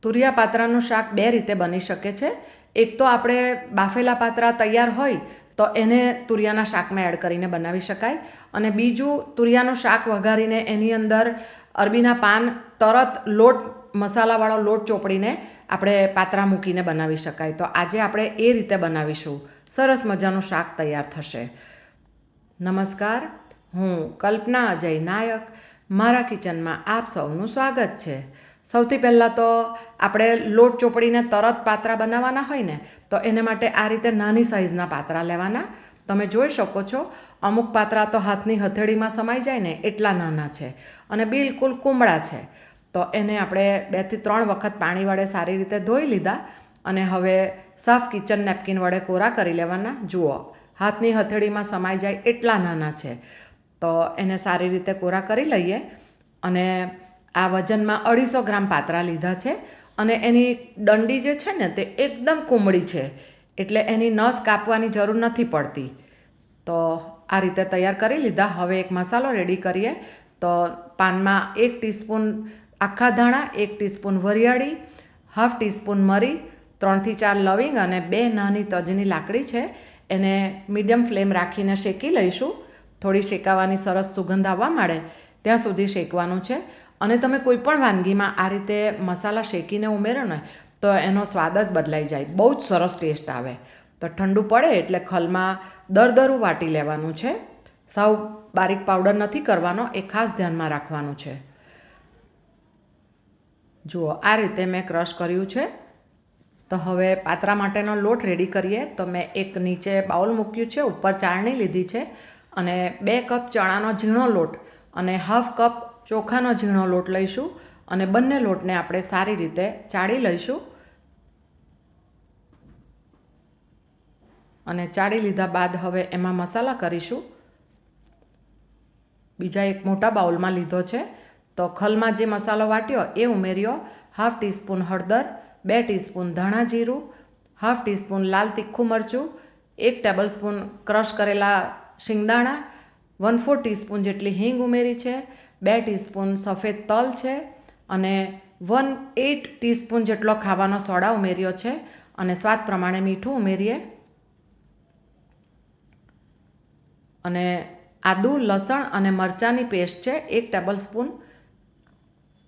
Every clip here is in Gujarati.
તુરિયા પાત્રાનું શાક બે રીતે બની શકે છે. એક તો આપણે બાફેલા પાત્રા તૈયાર હોય તો એને તુરિયાના શાકમાં એડ કરીને બનાવી શકાય, અને બીજું તુરિયાનું શાક વઘારીને એની અંદર અરબીના પાન તરત મસાલાવાળો લોટ ચોપડીને આપણે પાત્રા મૂકીને બનાવી શકાય. તો આજે આપણે એ રીતે બનાવીશું. સરસ મજાનું શાક તૈયાર થશે. નમસ્કાર, હું કલ્પના અજય નાયક. મારા કિચનમાં આપ સૌનું સ્વાગત છે. સૌથી પહેલાં તો આપણે લોટ ચોપડીને તરત પાત્રા બનાવવાના હોય ને, તો એને માટે આ રીતે નાની સાઇઝના પાત્રા લેવાના. તમે જોઈ શકો છો, અમુક પાત્રા તો હાથની હથેળીમાં સમાઈ જાય ને એટલા નાના છે અને બિલકુલ કુમળા છે. તો એને આપણે 2 થી 3 વખત પાણી વડે સારી રીતે ધોઈ લીધા અને હવે સાફ કિચન નેપકિન વડે કોરા કરી લેવાના. જુઓ, હાથની હથેળીમાં સમાઈ જાય એટલા નાના છે. તો એને સારી રીતે કોરા કરી લઈએ. અને આ વજનમાં 250 ગ્રામ પાત્રા લીધા છે અને એની દંડી જે છે ને તે એકદમ કુમળી છે, એટલે એની નસ કાપવાની જરૂર નથી પડતી. તો આ રીતે તૈયાર કરી લીધા. હવે એક મસાલો રેડી કરીએ. તો પાનમાં 1 ટીસ્પૂન આખા ધાણા, 1 ટીસ્પૂન વરિયાળી, ½ ટીસ્પૂન મરી, 3 થી 4 લવિંગ અને 2 નાની તજની લાકડી છે. એને મીડિયમ ફ્લેમ રાખીને શેકી લઈશું. થોડી શેકાવાની સરસ સુગંધ આવવા માંડે ત્યાં સુધી શેકવાનું છે. અને તમે કોઈ પણ વાનગીમાં આ રીતે મસાલા શેકીને ઉમેરો ને તો એનો સ્વાદ જ બદલાઈ જાય, બહુ જ સરસ ટેસ્ટ આવે. તો ઠંડુ પડે એટલે ખલમાં દરદરું વાટી લેવાનું છે. સાવ બારીક પાવડર નથી કરવાનો, એ ખાસ ધ્યાનમાં રાખવાનું છે. જુઓ, આ રીતે મેં ક્રશ કર્યું છે. તો હવે પાત્રા માટેનો લોટ રેડી કરીએ. તો મેં એક નીચે બાઉલ મૂક્યું છે, ઉપર ચાળણી લીધી છે અને 2 કપ ચણાનો ઝીણો લોટ અને ½ કપ ચોખાનો ઝીણો લોટ લઈશું અને બંને લોટને આપણે સારી રીતે ચાળી લઈશું. અને ચાળી લીધા બાદ હવે એમાં મસાલા કરીશું. બીજા એક મોટા બાઉલમાં લીધો છે. તો ખલમાં જે મસાલો વાટ્યો એ ઉમેર્યો. ½ ટીસ્પૂન હળદર, 2 ટીસ્પૂન ધાણા જીરું, ½ ટીસ્પૂન લાલ તીખું મરચું, 1 ટેબલસ્પૂન ક્રશ કરેલા શિંગદાણા, 1/4 ટીસ્પૂન જેટલી હિંગ ઉમેરી છે, 2 ટીસ્પૂન સફેદ તલ છે અને 1/8 ટીસ્પૂન જેટલો ખાવાનો સોડા ઉમેર્યો છે. અને સ્વાદ પ્રમાણે મીઠું ઉમેરીએ. અને આદું, લસણ અને મરચાંની પેસ્ટ છે 1 ટેબલસ્પૂન.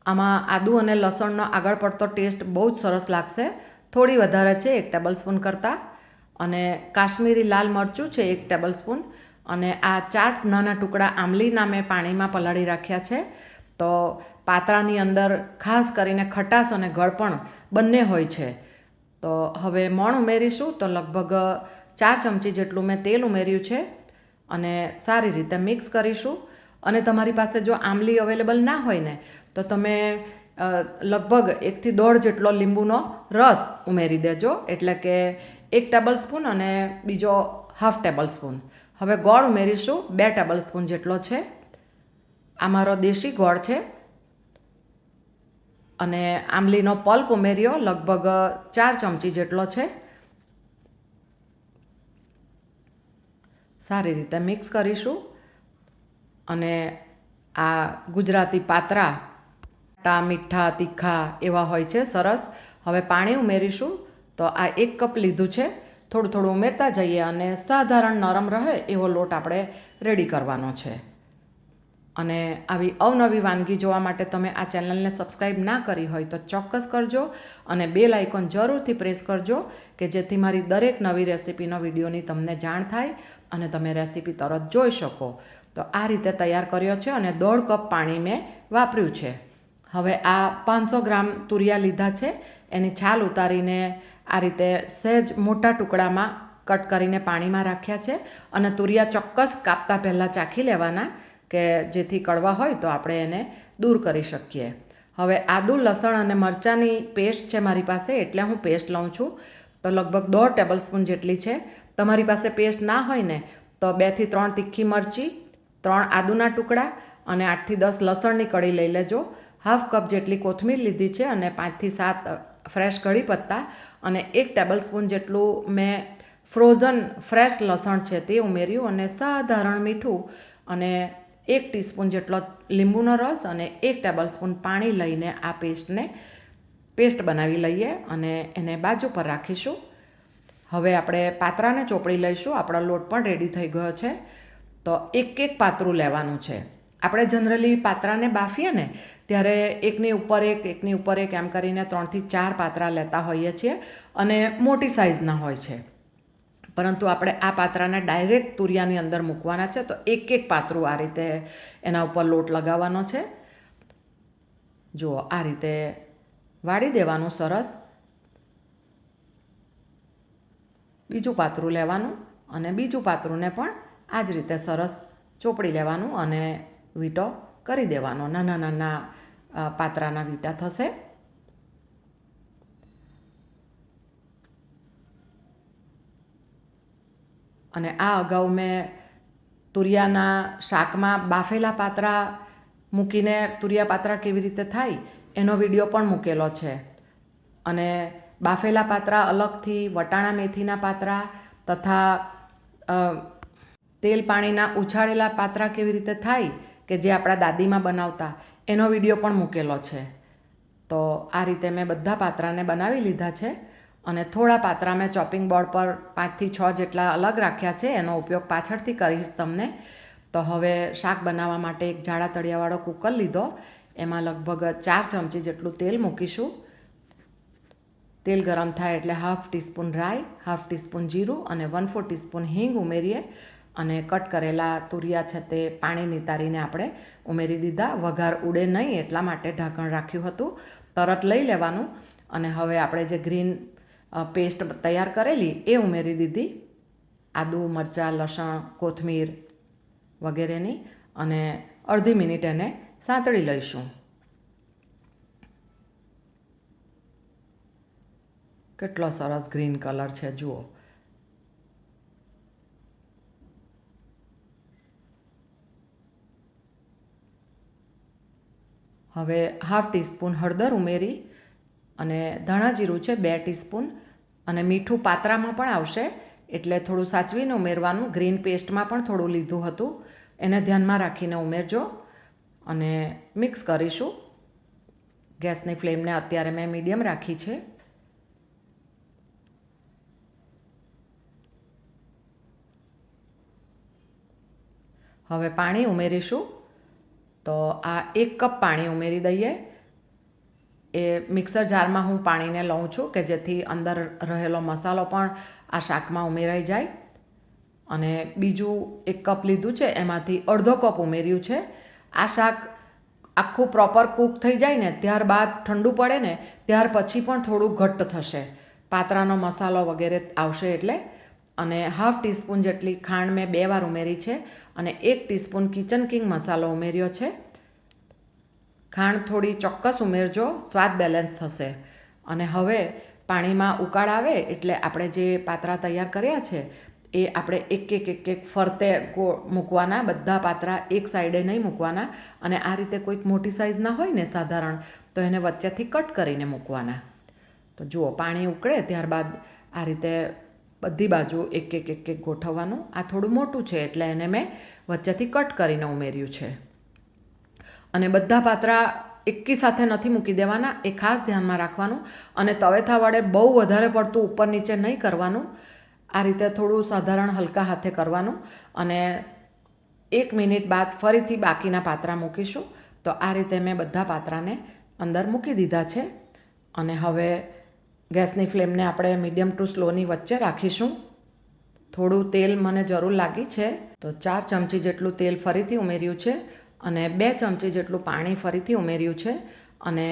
આમાં આદું અને લસણનો આગળ પડતો ટેસ્ટ બહુ જ સરસ લાગશે, થોડી વધારે છે 1 ટેબલસ્પૂન કરતાં. અને કાશ્મીરી લાલ મરચું છે 1 ટેબલસ્પૂન. અને આ 4 નાના ટુકડા આંબલીના મેં પાણીમાં પલાળી રાખ્યા છે. તો પાત્રાની અંદર ખાસ કરીને ખટાશ અને ગળપણ બંને હોય છે. તો હવે મોણ ઉમેરીશું. તો લગભગ 4 ચમચી જેટલું મેં તેલ ઉમેર્યું છે અને સારી રીતે મિક્સ કરીશું. અને તમારી પાસે જો આંબલી અવેલેબલ ના હોય ને તો તમે લગભગ 1 થી 1.5 જેટલો લીંબુનો રસ ઉમેરી દેજો, એટલે કે 1 ટેબલસ્પૂન અને બીજો ½ ટેબલસ્પૂન. હવે ગોળ ઉમેરીશું, 2 ટેબલસ્પૂન જેટલો છે. આ મારો દેશી ગોળ છે. અને આંબલીનો પલ્પ ઉમેર્યો, લગભગ 4 ચમચી જેટલો છે. સારી રીતે મિક્સ કરીશું. અને આ ગુજરાતી પાત્રા મીઠા તીખા એવા હોય છે, સરસ. હવે પાણી ઉમેરીશું. તો આ 1 કપ લીધું છે. થોડું થોડું ઉમેરતા જઈએ અને સાધારણ નરમ રહે એવો લોટ આપણે રેડી કરવાનો છે. અને આવી અવનવી વાનગી જોવા માટે તમે આ ચેનલને સબસ્ક્રાઈબ ના કરી હોય તો ચોક્કસ કરજો અને બેલ આઇકોન જરૂરથી પ્રેસ કરજો, કે જેથી મારી દરેક નવી રેસીપીનો વિડીયોની તમને જાણ થાય અને તમે રેસીપી તરત જોઈ શકો. તો આ રીતે તૈયાર કર્યો છે અને 1.5 કપ પાણી મેં વાપર્યું છે. હવે આ 500 ગ્રામ તુરિયા લીધા છે, એની છાલ ઉતારીને આ રીતે સહેજ મોટા ટુકડામાં કટ કરીને પાણીમાં રાખ્યા છે. અને તુરિયા ચોક્કસ કાપતા પહેલાં ચાખી લેવાના, કે જેથી કડવા હોય તો આપણે એને દૂર કરી શકીએ. હવે આદું, લસણ અને મરચાંની પેસ્ટ છે મારી પાસે, એટલે હું પેસ્ટ લઉં છું. તો લગભગ 1.5 ટેબલસ્પૂન જેટલી છે. તમારી પાસે પેસ્ટ ના હોય ને તો 2 થી 3 તીખી મરચી, 3 આદુના ટુકડા અને 8 થી 10 લસણની કળી લઈ લેજો. ½ કપ જેટલી કોથમીર લીધી છે અને 5 થી 7 ફ્રેશ કઢી પત્તા અને 1 ટેબલસ્પૂન જેટલું મેં ફ્રોઝન ફ્રેશ લસણ છે તે ઉમેર્યું. અને સાધારણ મીઠું અને 1 ટીસ્પૂન જેટલો લીંબુનો રસ અને 1 ટેબલસ્પૂન પાણી લઈને આ પેસ્ટ બનાવી લઈએ અને એને બાજુ પર રાખીશું. હવે આપણે પાત્રાને ચોપડી લઈશું. આપણો લોટ પણ રેડી થઈ ગયો છે. તો એક એક પાત્રું લેવાનું છે. આપણે જનરલી પાત્રાને બાફીએ ને ત્યારે એકની ઉપર એક એમ કરીને 3 થી 4 પાત્રા લેતા હોઈએ છીએ અને મોટી સાઇઝના હોય છે. પરંતુ આપણે આ પાત્રાને ડાયરેક્ટ તુરિયાની અંદર મૂકવાના છે. તો એક એક પાત્રું આ રીતે એના ઉપર લોટ લગાવવાનો છે. જુઓ, આ રીતે વાળી દેવાનું સરસ. બીજું પાત્રું લેવાનું અને બીજું પાત્રુંને પણ આ જ રીતે સરસ ચોપડી લેવાનું અને વીંટો કરી દેવાનો. નાના નાના પાત્રાના વીંટા થશે. અને આ અગાઉ મેં તુરિયાના શાકમાં બાફેલા પાત્રા મૂકીને તુરિયા પાત્રા કેવી રીતે થાય એનો વિડીયો પણ મૂકેલો છે. અને બાફેલા પાત્રા અલગથી, વટાણા મેથીના પાત્રા તથા તેલ પાણીના ઉછાળેલા પાત્રા કેવી રીતે થાય કે જે આપણા દાદીમાં બનાવતા એનો વિડીયો પણ મૂકેલો છે. તો આ રીતે મેં બધા પાત્રાને બનાવી લીધા છે અને થોડા પાત્રા મેં ચોપિંગ બોર્ડ પર 5 થી 6 જેટલા અલગ રાખ્યા છે. એનો ઉપયોગ પાછળથી કરીશ તમને. તો હવે શાક બનાવવા માટે એક જાડા તળિયાવાળો કુકર લીધો. એમાં લગભગ 4 ચમચી જેટલું તેલ મૂકીશું. તેલ ગરમ થાય એટલે 1/2 ટીસ્પૂન રાઈ, 1/2 ટીસ્પૂન જીરું અને 1/4 ટીસ્પૂન હિંગ ઉમેરીએ અને કટ કરેલા તુરિયા છે તે પાણી નિતારીને આપણે ઉમેરી દીધા. વઘાર ઉડે નહીં એટલા માટે ઢાંકણ રાખ્યું હતું. તરત લઈ લેવાનું અને હવે આપણે જે ગ્રીન પેસ્ટ તૈયાર કરેલી એ ઉમેરી દીધી. આદુ, મરચાં, લસણ, કોથમીર વગેરેની અને અડધી મિનિટ એને સાંતળી લઈશું. કેટલો સરસ ગ્રીન કલર છે જુઓ. હવે 1/2 ટીસ્પૂન હળદર ઉમેરી અને ધાણા જીરું છે 2 ટીસ્પૂન અને મીઠું પાત્રામાં પણ આવશે એટલે થોડું સાચવીને ઉમેરવાનું. ગ્રીન પેસ્ટમાં પણ થોડું લીધું હતું, એને ધ્યાનમાં રાખીને ઉમેરજો અને મિક્સ કરીશું. ગેસની ફ્લેમને અત્યારે મેં મીડિયમ રાખી છે. હવે પાણી ઉમેરીશું. તો આ 1 કપ પાણી ઉમેરી દઈએ. એ મિક્સર જારમાં હું પાણીને લઉં છું કે જેથી અંદર રહેલો મસાલો પણ આ શાકમાં ઉમેરાઈ જાય. અને બીજું 1 કપ લીધું છે એમાંથી અડધો કપ ઉમેર્યું છે. આ શાક આખું પ્રોપર કૂક થઈ જાય ને ત્યારબાદ ઠંડુ પડે ને ત્યાર પછી પણ થોડું ઘટ્ટ થશે. પાત્રાનો મસાલો વગેરે આવશે એટલે. અને 1/2 ટીસ્પૂન જેટલી ખાંડ મેં 2 વાર ઉમેરી છે અને 1 ટીસ્પૂન કિચન કિંગ મસાલો ઉમેર્યો છે. ખાંડ થોડી ચોક્કસ ઉમેરજો, સ્વાદ બેલેન્સ થશે. અને હવે પાણીમાં ઉકાળ આવે એટલે આપણે જે પાત્રા તૈયાર કર્યા છે એ આપણે એક એક ફરતે મૂકવાના. બધા પાત્રા એક સાઈડે નહીં મૂકવાના. અને આ રીતે કોઈક મોટી સાઇઝના હોય ને સાધારણ તો એને વચ્ચેથી કટ કરીને મૂકવાના. તો જુઓ, પાણી ઉકળે ત્યારબાદ આ રીતે બધી બાજુ એક એક ગોઠવવાનું. આ થોડું મોટું છે એટલે એને મેં વચ્ચેથી કટ કરીને ઉમેર્યું છે. અને બધા પાત્રા એકી સાથે નથી મૂકી દેવાના, એ ખાસ ધ્યાનમાં રાખવાનું. અને તવેથા વડે બહુ વધારે પડતું ઉપર નીચે નહીં કરવાનું. આ રીતે થોડું સાધારણ હલકા હાથે કરવાનું. અને 1 મિનિટ બાદ ફરીથી બાકીના પાત્રા મૂકીશું. તો આ રીતે મેં બધા પાત્રાને અંદર મૂકી દીધા છે. અને હવે ગેસની ફ્લેમને આપણે મીડિયમ ટુ સ્લોની વચ્ચે રાખીશું. થોડું તેલ મને જરૂર લાગી છે તો 4 ચમચી જેટલું તેલ ફરીથી ઉમેર્યું છે અને 2 ચમચી જેટલું પાણી ફરીથી ઉમેર્યું છે. અને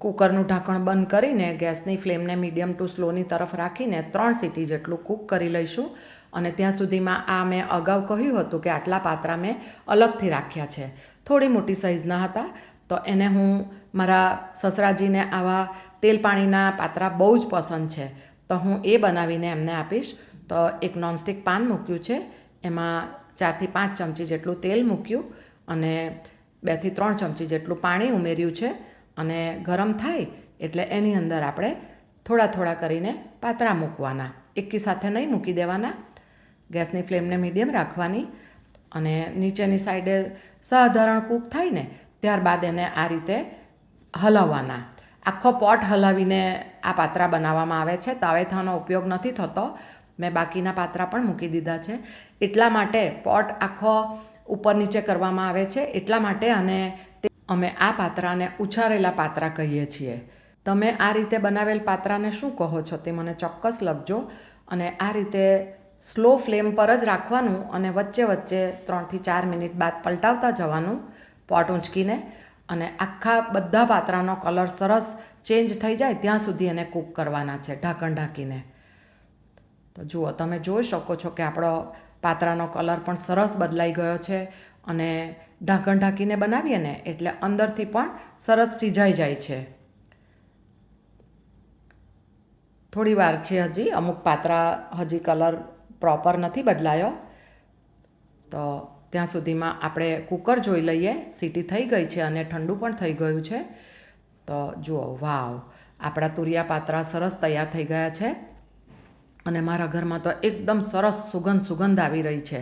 કૂકરનું ઢાંકણ બંધ કરીને ગેસની ફ્લેમને મીડિયમ ટુ સ્લોની તરફ રાખીને 3 સીટી જેટલું કૂક કરી લઈશું. અને ત્યાં સુધીમાં આ મેં અગાઉ કહ્યું હતું કે આટલા પાત્રા મેં અલગથી રાખ્યા છે. થોડી મોટી સાઇઝના હતા તો એને હું મારા સસરાજીને આવા તેલ પાણીના પાત્રા બહુ જ પસંદ છે તો હું એ બનાવીને એમને આપીશ. તો એક નોનસ્ટિક પાન મૂક્યું છે, એમાં 4 થી 5 ચમચી જેટલું તેલ મૂક્યું અને 2 થી 3 ચમચી જેટલું પાણી ઉમેર્યું છે. અને ગરમ થાય એટલે એની અંદર આપણે થોડા થોડા કરીને પાત્રા મૂકવાના. એકી સાથે નહીં મૂકી દેવાના. ગેસની ફ્લેમને મીડિયમ રાખવાની અને નીચેની સાઈડે સાધારણ કૂક થાય ને ત્યારબાદ એને આ રીતે હલાવવાના. આખો પોટ હલાવીને આ પાત્રા બનાવવામાં આવે છે. તાવેથાનો ઉપયોગ નથી થતો. મેં બાકીના પાત્રા પણ મૂકી દીધા છે. એટલા માટે પોટ આખો ઉપર નીચે કરવામાં આવે છે એટલા માટે. અને અમે આ પાત્રાને ઉછારેલા પાત્રા કહીએ છીએ. તમે આ રીતે બનાવેલ પાત્રાને શું કહો છો તે મને ચોક્કસ લખજો. અને આ રીતે સ્લો ફ્લેમ પર જ રાખવાનું અને વચ્ચે વચ્ચે 3 થી 4 મિનિટ બાદ પલટાવતા જવાનું પોટ ઊંચકીને. અને આખા બધા પાત્રાનો કલર સરસ ચેન્જ થઈ જાય ત્યાં સુધી એને કૂક કરવાના છે ઢાંકણ ઢાંકીને. તો જુઓ, તમે જોઈ શકો છો કે આપણો પાત્રાનો કલર પણ સરસ બદલાઈ ગયો છે. અને ઢાંકણ ઢાંકીને બનાવીએ ને એટલે અંદરથી પણ સરસ સિજાઈ જાય છે. થોડી વાર છે હજી, અમુક પાત્રા હજી કલર પ્રોપર નથી બદલાયો. તો ત્યાં સુધીમાં આપણે કુકર જોઈ લઈએ. સીટી થઈ ગઈ છે અને ઠંડુ પણ થઈ ગયું છે. તો જુઓ, વાવ, આપણા તુરિયા પાત્રા સરસ તૈયાર થઈ ગયા છે. અને મારા ઘરમાં તો એકદમ સરસ સુગંધ આવી રહી છે.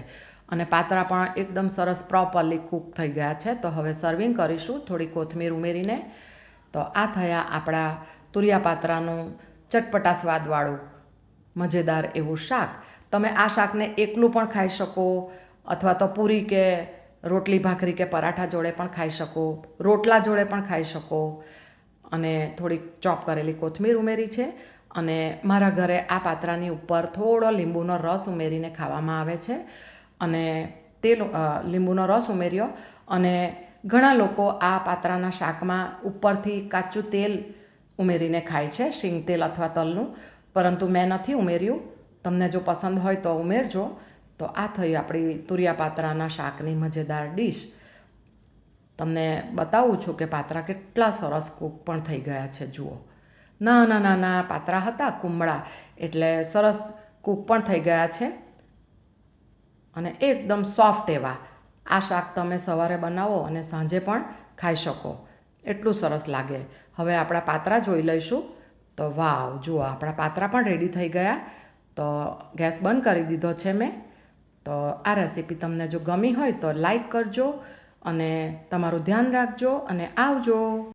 અને પાત્રા પણ એકદમ સરસ પ્રોપરલી કૂક થઈ ગયા છે. તો હવે સર્વિંગ કરીશું થોડી કોથમીર ઉમેરીને. તો આ થયા આપણા તુરિયા પાત્રાનું ચટપટા સ્વાદવાળું મજેદાર એવું શાક. તમે આ શાકને એકલું પણ ખાઈ શકો, અથવા તો પૂરી કે રોટલી ભાખરી કે પરાઠા જોડે પણ ખાઈ શકો, રોટલા જોડે પણ ખાઈ શકો. અને થોડીક ચોપ કરેલી કોથમીર ઉમેરી છે. અને મારા ઘરે આ પાત્રાની ઉપર થોડો લીંબુનો રસ ઉમેરીને ખાવામાં આવે છે. અને તે લીંબુનો રસ ઉમેર્યો. અને ઘણા લોકો આ પાત્રાના શાકમાં ઉપરથી કાચું તેલ ઉમેરીને ખાય છે, શીંગ તેલ અથવા તલનું. પરંતુ મેં નથી ઉમેર્યું. તમને જો પસંદ હોય તો ઉમેરજો. તો આ થઈ આપણી તુરિયા પાત્રાના શાકની મજેદાર ડીશ. તમને બતાવું છું કે પાત્રા કેટલા સરસ કૂક પણ થઈ ગયા છે. જુઓ, નાના નાના પાત્રા હતા કુમળા, એટલે સરસ કૂક પણ થઈ ગયા છે. અને એકદમ સોફ્ટ એવા. આ શાક તમે સવારે બનાવો અને સાંજે પણ ખાઈ શકો, એટલું સરસ લાગે. હવે આપણા પાત્રા જોઈ લઈશું. તો વાવ, જુઓ, આપણા પાત્રા પણ રેડી થઈ ગયા. તો ગેસ બંધ કરી દીધો છે મેં. તો આ રેસીપી તમને જો ગમી હોય તો લાઈક કરજો અને તમારું ધ્યાન રાખજો અને આવજો.